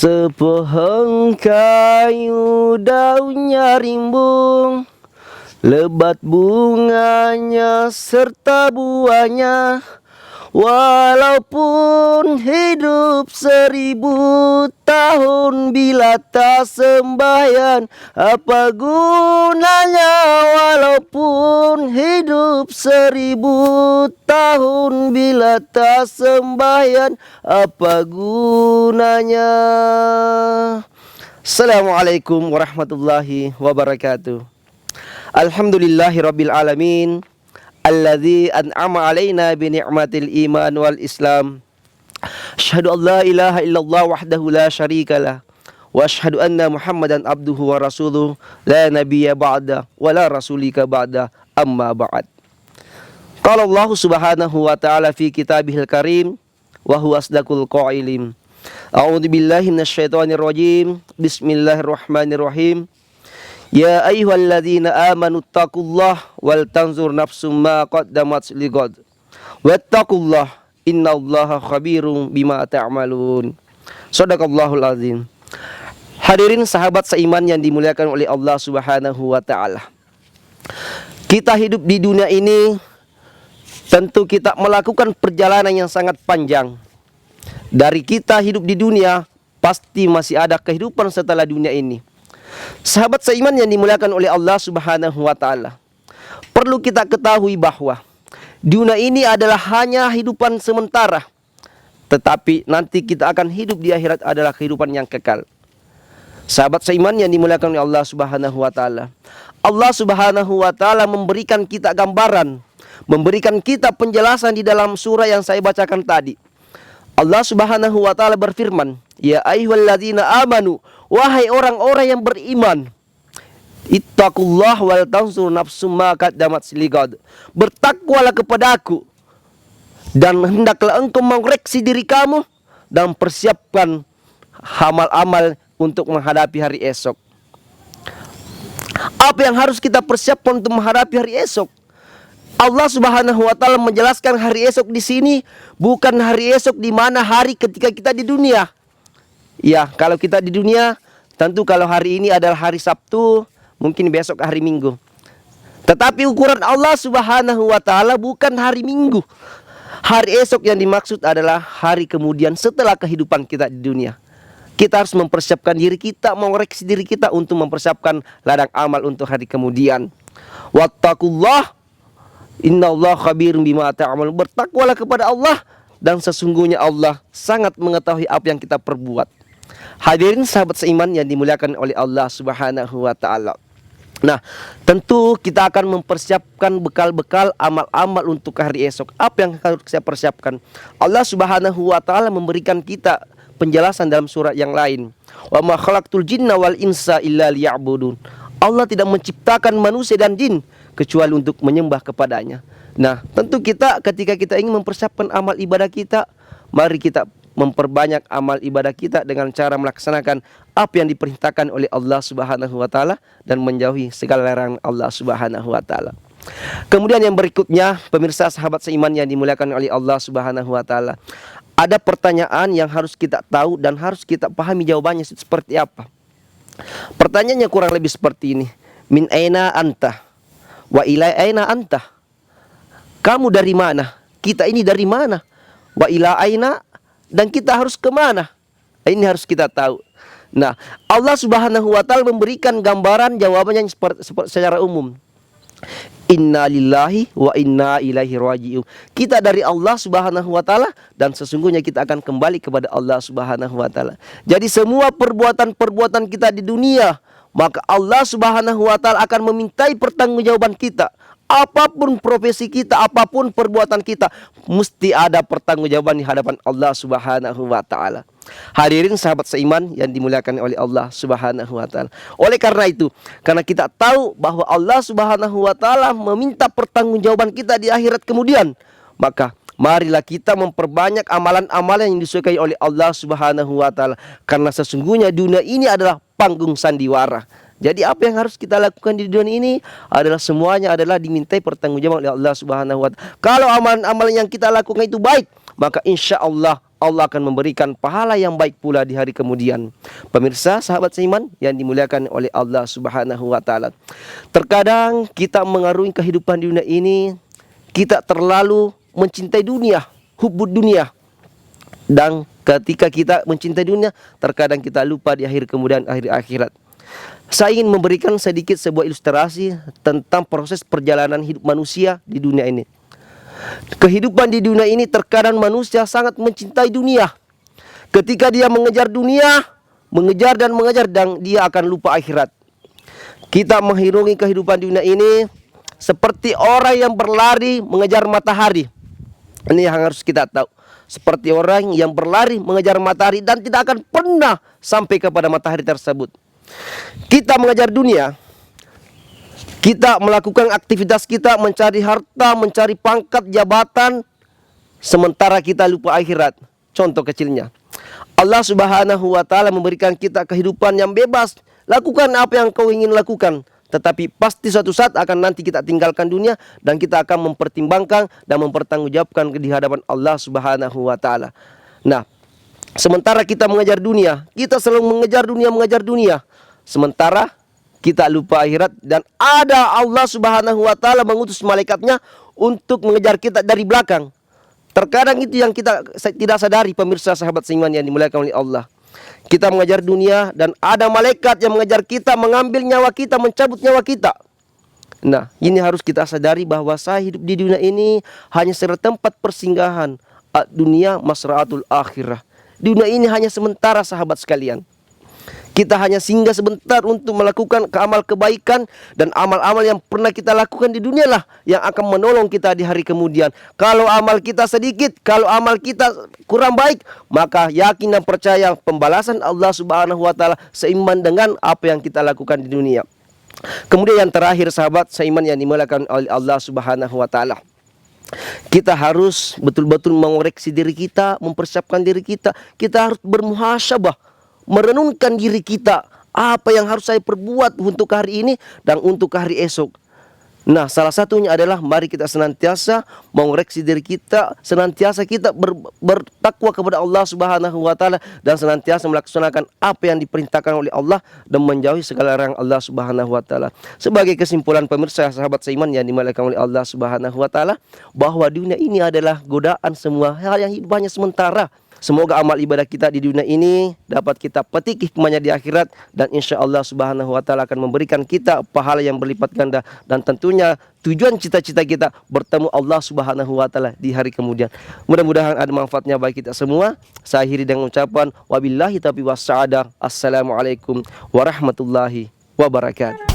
Sepohon kayu daunnya rimbung, lebat bunganya serta buahnya. Walaupun hidup 1000 tahun, bila tak sembahyang apa gunanya? Walaupun hidup 1000 tahun, bila tak sembahyang apa gunanya? Assalamualaikum warahmatullahi wabarakatuh. Alhamdulillahirabbil alamin, alladzi an'ama alaina bi ni'matil iman wal islam. Asyhadu an la ilaha illallah wahdahu la syarikalah, wa asyhadu anna Muhammadan abduhu wa rasuluh, la nabiyya ba'da wa la rasulika ba'da, amma ba'd. Qala Allah subhanahu wa ta'ala fi kitabihil karim, wa huwa asdaqul qailin. A'udzu billahi minasyaitonir rajim. Bismillahirrahmanirrahim. Ya ayyuhalladzina amanu taqullah wal tanzur nafsum ma qaddamat lighad wattaqullah innallaha khabirum bima ta'malun. Shadaqallahul azim. Hadirin sahabat seiman yang dimuliakan oleh Allah Subhanahu wa taala. Kita hidup di dunia ini tentu kita melakukan perjalanan yang sangat panjang. Dari kita hidup di dunia pasti masih ada kehidupan setelah dunia ini. Sahabat seiman yang dimuliakan oleh Allah Subhanahu wa taala, perlu kita ketahui bahwa dunia ini adalah hanya kehidupan sementara, tetapi nanti kita akan hidup di akhirat adalah kehidupan yang kekal. Sahabat seiman yang dimuliakan oleh Allah Subhanahu wa taala, Allah Subhanahu wa taala memberikan kita gambaran, memberikan kita penjelasan di dalam surah yang saya bacakan tadi. Allah Subhanahu wa taala berfirman, ya ayyuhalladzina amanu, wahai orang-orang yang beriman, ittaqullah wal tanzur nafsum ma qaddamat lighad. Bertakwalah kepadaku dan hendaklah engkau mengoreksi diri kamu dan persiapkan amal-amal untuk menghadapi hari esok. Apa yang harus kita persiapkan untuk menghadapi hari esok? Allah Subhanahu wa taala menjelaskan hari esok di sini bukan hari esok di mana hari ketika kita di dunia. Ya, kalau kita di dunia, tentu kalau hari ini adalah hari Sabtu, mungkin besok hari Minggu. Tetapi ukuran Allah Subhanahu wa taala bukan hari Minggu. Hari esok yang dimaksud adalah hari kemudian setelah kehidupan kita di dunia. Kita harus mempersiapkan diri kita, mengoreksi diri kita untuk mempersiapkan ladang amal untuk hari kemudian. Wattaqullah innallaha khabirum bima ta'malun. Bertakwalah kepada Allah dan sesungguhnya Allah sangat mengetahui apa yang kita perbuat. Hadirin sahabat seiman yang dimuliakan oleh Allah Subhanahu wa taala. Nah, tentu kita akan mempersiapkan bekal-bekal amal-amal untuk hari esok. Apa yang harus saya persiapkan? Allah Subhanahu wa taala memberikan kita penjelasan dalam surat yang lain. Wa ma khalaqtul jinna wal insa illa liya'budun. Allah tidak menciptakan manusia dan jin kecuali untuk menyembah kepadanya. Nah, tentu kita ketika kita ingin mempersiapkan amal ibadah kita, mari kita memperbanyak amal ibadah kita dengan cara melaksanakan apa yang diperintahkan oleh Allah Subhanahu wa taala dan menjauhi segala larangan Allah Subhanahu wa taala. Kemudian yang berikutnya, pemirsa sahabat seiman yang dimuliakan oleh Allah Subhanahu wa taala, ada pertanyaan yang harus kita tahu dan harus kita pahami jawabannya seperti apa. Pertanyaannya kurang lebih seperti ini. Min aina anta? Wa ila aina anta? Kamu dari mana? Kita ini dari mana? Wa ila aina? Dan kita harus kemana? Ini harus kita tahu. Nah, Allah Subhanahu wa taala memberikan gambaran jawabannya secara umum. Inna lillahi wa inna ilaihi raji'un. Kita dari Allah Subhanahu wa taala dan sesungguhnya kita akan kembali kepada Allah Subhanahu wa taala. Jadi semua perbuatan-perbuatan kita di dunia, maka Allah Subhanahu wa taala akan memintai pertanggungjawaban kita. Apapun profesi kita, apapun perbuatan kita, mesti ada pertanggungjawaban di hadapan Allah Subhanahu wa taala. Hadirin sahabat seiman yang dimuliakan oleh Allah Subhanahu wa taala. Oleh karena itu, karena kita tahu bahwa Allah Subhanahu wa taala meminta pertanggungjawaban kita di akhirat kemudian, maka marilah kita memperbanyak amalan-amalan yang disukai oleh Allah Subhanahu wa taala, karena sesungguhnya dunia ini adalah panggung sandiwara. Jadi apa yang harus kita lakukan di dunia ini adalah semuanya adalah dimintai pertanggungjawaban oleh Allah Subhanahu wa taala. Kalau amalan-amalan yang kita lakukan itu baik, maka insya Allah Allah akan memberikan pahala yang baik pula di hari kemudian. Pemirsa, sahabat seiman yang dimuliakan oleh Allah Subhanahu wa taala. Terkadang kita mengarungi kehidupan di dunia ini, kita terlalu mencintai dunia, hubbud dunia. Dan ketika kita mencintai dunia, terkadang kita lupa di akhir kemudian akhir akhirat. Saya ingin memberikan sedikit sebuah ilustrasi tentang proses perjalanan hidup manusia di dunia ini. Kehidupan di dunia ini terkadang manusia sangat mencintai dunia. Ketika dia mengejar dunia, mengejar dan dia akan lupa akhirat. Kita menghirungi kehidupan di dunia ini seperti orang yang berlari mengejar matahari. Ini yang harus kita tahu. Seperti orang yang berlari mengejar matahari dan tidak akan pernah sampai kepada matahari tersebut. Kita mengejar dunia, kita melakukan aktivitas kita, mencari harta, mencari pangkat, jabatan, sementara kita lupa akhirat. Contoh kecilnya, Allah Subhanahu wa taala memberikan kita kehidupan yang bebas. Lakukan apa yang kau ingin lakukan, tetapi pasti suatu saat akan nanti kita tinggalkan dunia dan kita akan mempertimbangkan dan mempertanggungjawabkan di hadapan Allah Subhanahu wa taala. Nah, sementara kita mengejar dunia, kita selalu mengejar dunia, sementara kita lupa akhirat, dan ada Allah Subhanahu wa taala mengutus malaikatnya untuk mengejar kita dari belakang. Terkadang itu yang kita tidak sadari, pemirsa sahabat seiman yang dimuliakan oleh Allah. Kita mengejar dunia dan ada malaikat yang mengejar kita, mengambil nyawa kita, mencabut nyawa kita. Nah, ini harus kita sadari bahwa saya hidup di dunia ini hanya sekedar tempat persinggahan. Dunia masra'atul akhirah. Dunia ini hanya sementara, sahabat sekalian. Kita hanya singgah sebentar untuk melakukan amal kebaikan, dan amal-amal yang pernah kita lakukan di dunia lah yang akan menolong kita di hari kemudian. Kalau amal kita sedikit, kalau amal kita kurang baik, maka yakin dan percaya pembalasan Allah Subhanahu wa taala seiman dengan apa yang kita lakukan di dunia. Kemudian yang terakhir, sahabat seiman yang dimuliakan oleh Allah Subhanahu wa taala, kita harus betul-betul mengoreksi diri kita, mempersiapkan diri kita. Kita harus bermuhasabah, merenungkan diri kita, apa yang harus saya perbuat untuk hari ini dan untuk hari esok. Nah, salah satunya adalah mari kita senantiasa mengoreksi diri kita, senantiasa kita bertakwa kepada Allah Subhanahu wa taala dan senantiasa melaksanakan apa yang diperintahkan oleh Allah dan menjauhi segala larangan Allah Subhanahu wa taala. Sebagai kesimpulan, pemirsa sahabat seiman yang dimuliakan oleh Allah Subhanahu wa taala, bahwa dunia ini adalah godaan, semua hal yang hidup hanya sementara. Semoga amal ibadah kita di dunia ini dapat kita petik hikmahnya di akhirat, dan insya Allah Subhanahu wa taala akan memberikan kita pahala yang berlipat ganda, dan tentunya tujuan cita-cita kita bertemu Allah Subhanahu wa taala di hari kemudian. Mudah-mudahan ada manfaatnya bagi kita semua. Saya akhiri dengan ucapan wabillahi taufiq was sa'adah. Assalamualaikum warahmatullahi wabarakatuh.